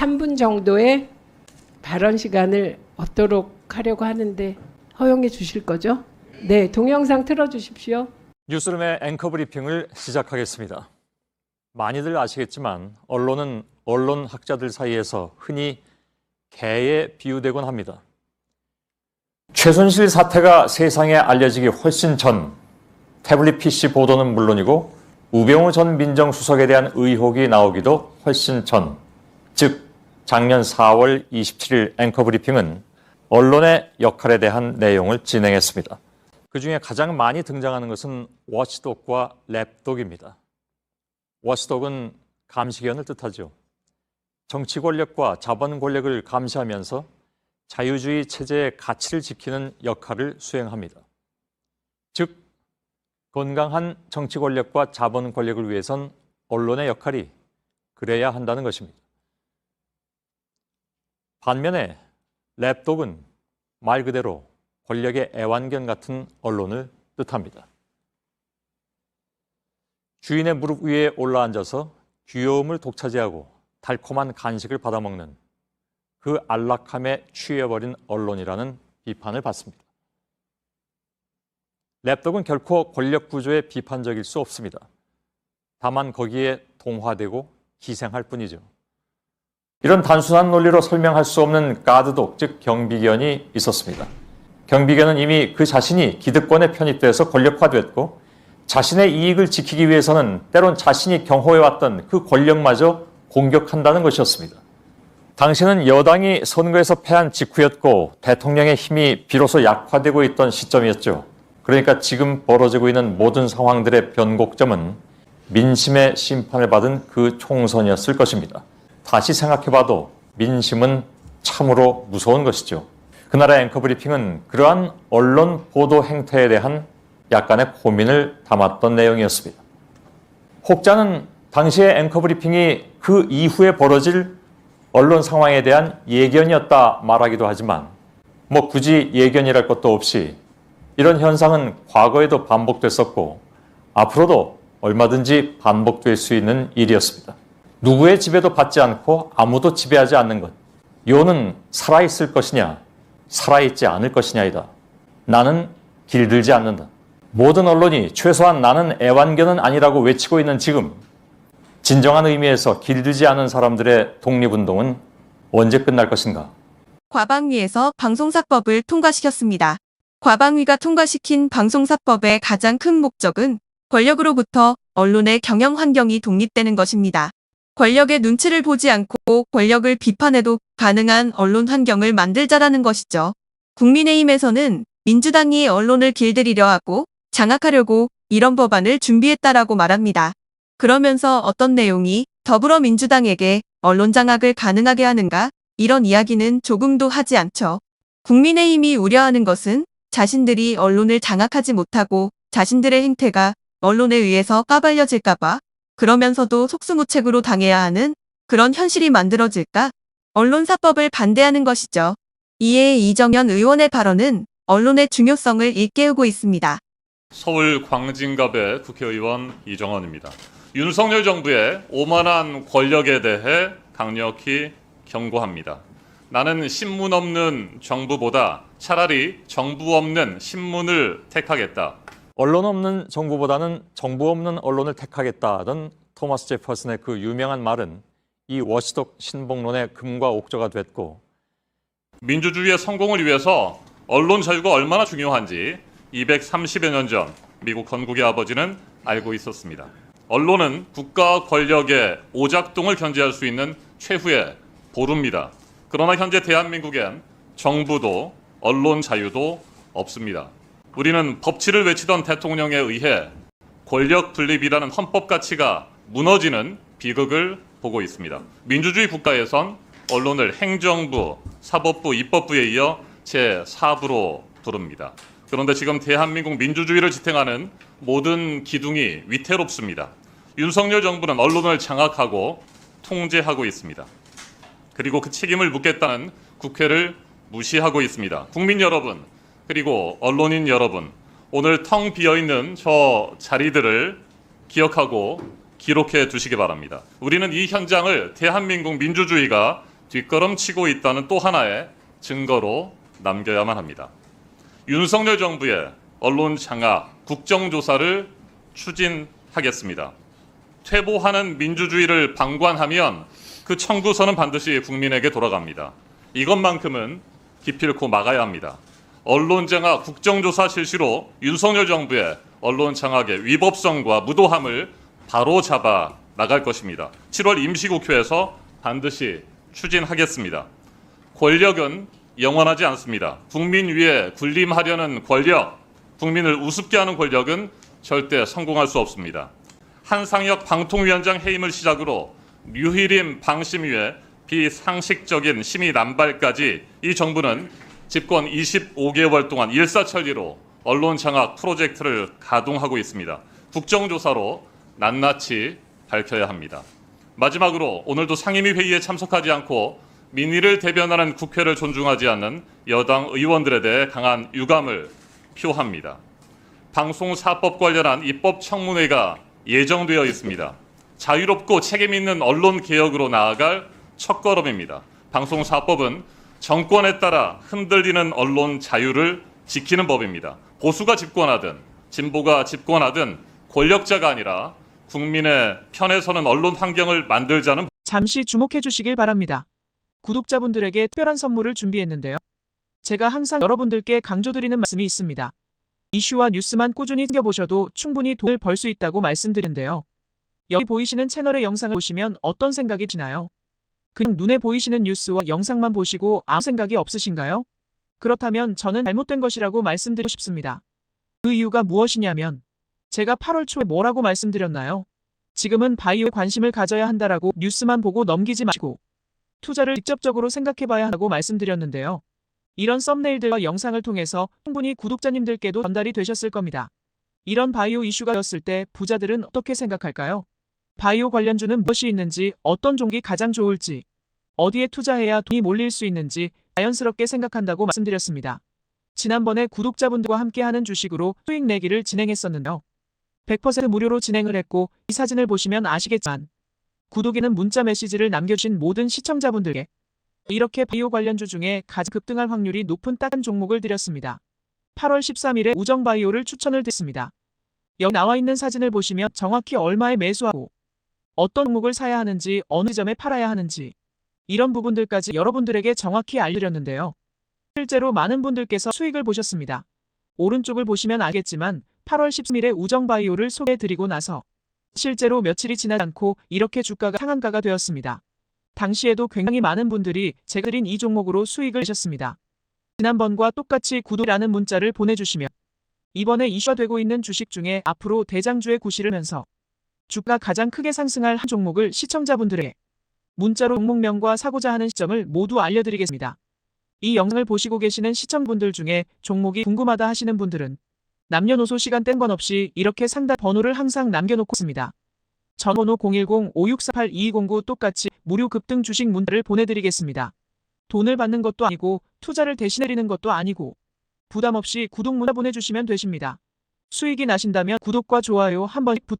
3분 정도의 발언 시간을 얻도록 하려고 하는데 허용해 주실 거죠? 네, 동영상 틀어주십시오. 뉴스룸의 앵커 브리핑을 시작하겠습니다. 많이들 아시겠지만 언론은 언론학자들 사이에서 흔히 개에 비유되곤 합니다. 최순실 사태가 세상에 알려지기 훨씬 전 태블릿 PC 보도는 물론이고 우병우 전 민정수석에 대한 의혹이 나오기도 훨씬 전, 즉 작년 4월 27일 앵커 브리핑은 언론의 역할에 대한 내용을 진행했습니다. 그중에 가장 많이 등장하는 것은 워치독과 랩독입니다. 워치독은 감시견을 뜻하죠. 정치 권력과 자본 권력을 감시하면서 자유주의 체제의 가치를 지키는 역할을 수행합니다. 즉, 건강한 정치 권력과 자본 권력을 위해선 언론의 역할이 그래야 한다는 것입니다. 반면에 랩독은 말 그대로 권력의 애완견 같은 언론을 뜻합니다. 주인의 무릎 위에 올라앉아서 귀여움을 독차지하고 달콤한 간식을 받아먹는 그 안락함에 취해버린 언론이라는 비판을 받습니다. 랩독은 결코 권력 구조에 비판적일 수 없습니다. 다만 거기에 동화되고 기생할 뿐이죠. 이런 단순한 논리로 설명할 수 없는 가드독, 즉 경비견이 있었습니다. 경비견은 이미 그 자신이 기득권에 편입돼서 권력화됐고 자신의 이익을 지키기 위해서는 때론 자신이 경호해왔던 그 권력마저 공격한다는 것이었습니다. 당시는 여당이 선거에서 패한 직후였고 대통령의 힘이 비로소 약화되고 있던 시점이었죠. 그러니까 지금 벌어지고 있는 모든 상황들의 변곡점은 민심의 심판을 받은 그 총선이었을 것입니다. 다시 생각해봐도 민심은 참으로 무서운 것이죠. 그날의 앵커 브리핑은 그러한 언론 보도 행태에 대한 약간의 고민을 담았던 내용이었습니다. 혹자는 당시의 앵커 브리핑이 그 이후에 벌어질 언론 상황에 대한 예견이었다 말하기도 하지만 굳이 예견이랄 것도 없이 이런 현상은 과거에도 반복됐었고 앞으로도 얼마든지 반복될 수 있는 일이었습니다. 누구의 지배도 받지 않고 아무도 지배하지 않는 것. 요는 살아있을 것이냐, 살아있지 않을 것이냐이다. 나는 길들지 않는다. 모든 언론이 최소한 나는 애완견은 아니라고 외치고 있는 지금 진정한 의미에서 길들지 않은 사람들의 독립운동은 언제 끝날 것인가? 과방위에서 방송사법을 통과시켰습니다. 과방위가 통과시킨 방송사법의 가장 큰 목적은 권력으로부터 언론의 경영 환경이 독립되는 것입니다. 권력의 눈치를 보지 않고 권력을 비판해도 가능한 언론 환경을 만들자라는 것이죠. 국민의힘에서는 민주당이 언론을 길들이려 하고 장악하려고 이런 법안을 준비했다라고 말합니다. 그러면서 어떤 내용이 더불어민주당에게 언론 장악을 가능하게 하는가? 이런 이야기는 조금도 하지 않죠. 국민의힘이 우려하는 것은 자신들이 언론을 장악하지 못하고 자신들의 행태가 언론에 의해서 까발려질까봐 그러면서도 속수무책으로 당해야 하는 그런 현실이 만들어질까? 언론사법을 반대하는 것이죠. 이에 이정현 의원의 발언은 언론의 중요성을 일깨우고 있습니다. 서울 광진갑의 국회의원 이정헌입니다. 윤석열 정부의 오만한 권력에 대해 강력히 경고합니다. 나는 신문 없는 정부보다 차라리 정부 없는 신문을 택하겠다. 언론 없는 정부보다는 정부 없는 언론을 택하겠다던 토마스 제퍼슨의 그 유명한 말은 이 워치독 신봉론의 금과 옥조가 됐고 민주주의의 성공을 위해서 언론 자유가 얼마나 중요한지 230여 년 전 미국 건국의 아버지는 알고 있었습니다. 언론은 국가 권력의 오작동을 견제할 수 있는 최후의 보루입니다. 그러나 현재 대한민국엔 정부도 언론 자유도 없습니다. 우리는 법치를 외치던 대통령에 의해 권력 분립이라는 헌법 가치가 무너지는 비극을 보고 있습니다. 민주주의 국가에선 언론을 행정부, 사법부, 입법부에 이어 제4부로 부릅니다. 그런데 지금 대한민국 민주주의를 지탱하는 모든 기둥이 위태롭습니다. 윤석열 정부는 언론을 장악하고 통제하고 있습니다. 그리고 그 책임을 묻겠다는 국회를 무시하고 있습니다. 국민 여러분, 그리고 언론인 여러분, 오늘 텅 비어있는 저 자리들을 기억하고 기록해 두시기 바랍니다. 우리는 이 현장을 대한민국 민주주의가 뒷걸음치고 있다는 또 하나의 증거로 남겨야만 합니다. 윤석열 정부의 언론 장악, 국정조사를 추진하겠습니다. 퇴보하는 민주주의를 방관하면 그 청구서는 반드시 국민에게 돌아갑니다. 이것만큼은 기필코 막아야 합니다. 언론 장악, 국정조사 실시로 윤석열 정부의 언론 장악의 위법성과 무도함을 바로잡아 나갈 것입니다. 7월 임시국회에서 반드시 추진하겠습니다. 권력은 영원하지 않습니다. 국민 위에 군림하려는 권력, 국민을 우습게 하는 권력은 절대 성공할 수 없습니다. 한상혁 방통위원장 해임을 시작으로 류희림 방심위의 비상식적인 심의 남발까지 이 정부는 집권 25개월 동안 일사천리로 언론 장악 프로젝트를 가동하고 있습니다. 국정조사로 낱낱이 밝혀야 합니다. 마지막으로 오늘도 상임위 회의에 참석하지 않고 민의를 대변하는 국회를 존중하지 않는 여당 의원들에 대해 강한 유감을 표합니다. 방송사법 관련한 입법 청문회가 예정되어 있습니다. 자유롭고 책임 있는 언론 개혁으로 나아갈 첫걸음입니다. 방송사법은 정권에 따라 흔들리는 언론 자유를 지키는 법입니다. 보수가 집권하든 진보가 집권하든 권력자가 아니라 국민의 편에 서는 언론 환경을 만들자는 잠시 주목해 주시길 바랍니다. 구독자분들에게 특별한 선물을 준비했는데요. 제가 항상 여러분들께 강조드리는 말씀이 있습니다. 이슈와 뉴스만 꾸준히 챙겨보셔도 충분히 돈을 벌 수 있다고 말씀드리는데요. 여기 보이시는 채널의 영상을 보시면 어떤 생각이 드나요? 그냥 눈에 보이시는 뉴스와 영상만 보시고 아무 생각이 없으신가요? 그렇다면 저는 잘못된 것이라고 말씀드리고 싶습니다. 그 이유가 무엇이냐면 제가 8월 초에 뭐라고 말씀드렸나요? 지금은 바이오에 관심을 가져야 한다라고 뉴스만 보고 넘기지 마시고 투자를 직접적으로 생각해봐야 한다고 말씀드렸는데요. 이런 썸네일들과 영상을 통해서 충분히 구독자님들께도 전달이 되셨을 겁니다. 이런 바이오 이슈가 되었을 때 부자들은 어떻게 생각할까요? 바이오 관련주는 무엇이 있는지, 어떤 종목이 가장 좋을지, 어디에 투자해야 돈이 몰릴 수 있는지 자연스럽게 생각한다고 말씀드렸습니다. 지난번에 구독자분들과 함께하는 주식으로 수익 내기를 진행했었는데요. 100% 무료로 진행을 했고 이 사진을 보시면 아시겠지만 구독에는 문자 메시지를 남겨주신 모든 시청자분들께 이렇게 바이오 관련주 중에 가장 급등할 확률이 높은 딱한 종목을 드렸습니다. 8월 13일에 우정바이오를 추천을 드렸습니다. 여기 나와 있는 사진을 보시면 정확히 얼마에 매수하고 어떤 종목을 사야 하는지, 어느 지점에 팔아야 하는지 이런 부분들까지 여러분들에게 정확히 알려드렸는데요. 실제로 많은 분들께서 수익을 보셨습니다. 오른쪽을 보시면 알겠지만 8월 13일에 우정바이오를 소개해드리고 나서 실제로 며칠이 지나지 않고 이렇게 주가가 상한가가 되었습니다. 당시에도 굉장히 많은 분들이 제가 드린 이 종목으로 수익을 내셨습니다. 지난번과 똑같이 구독이라는 문자를 보내주시면 이번에 이슈가 되고 있는 주식 중에 앞으로 대장주의 구실을 하면서 주가 가장 크게 상승할 한 종목을 시청자분들에게 문자로 종목명과 사고자 하는 시점을 모두 알려드리겠습니다. 이 영상을 보시고 계시는 시청분들 중에 종목이 궁금하다 하시는 분들은 남녀노소 시간 뗀 건 없이 이렇게 상담 번호를 항상 남겨놓고 있습니다. 전번호 010-5648-2209 똑같이 무료 급등 주식 문자를 보내드리겠습니다. 돈을 받는 것도 아니고 투자를 대신해드리는 것도 아니고 부담 없이 구독 문자 보내주시면 되십니다. 수익이 나신다면 구독과 좋아요 한 번씩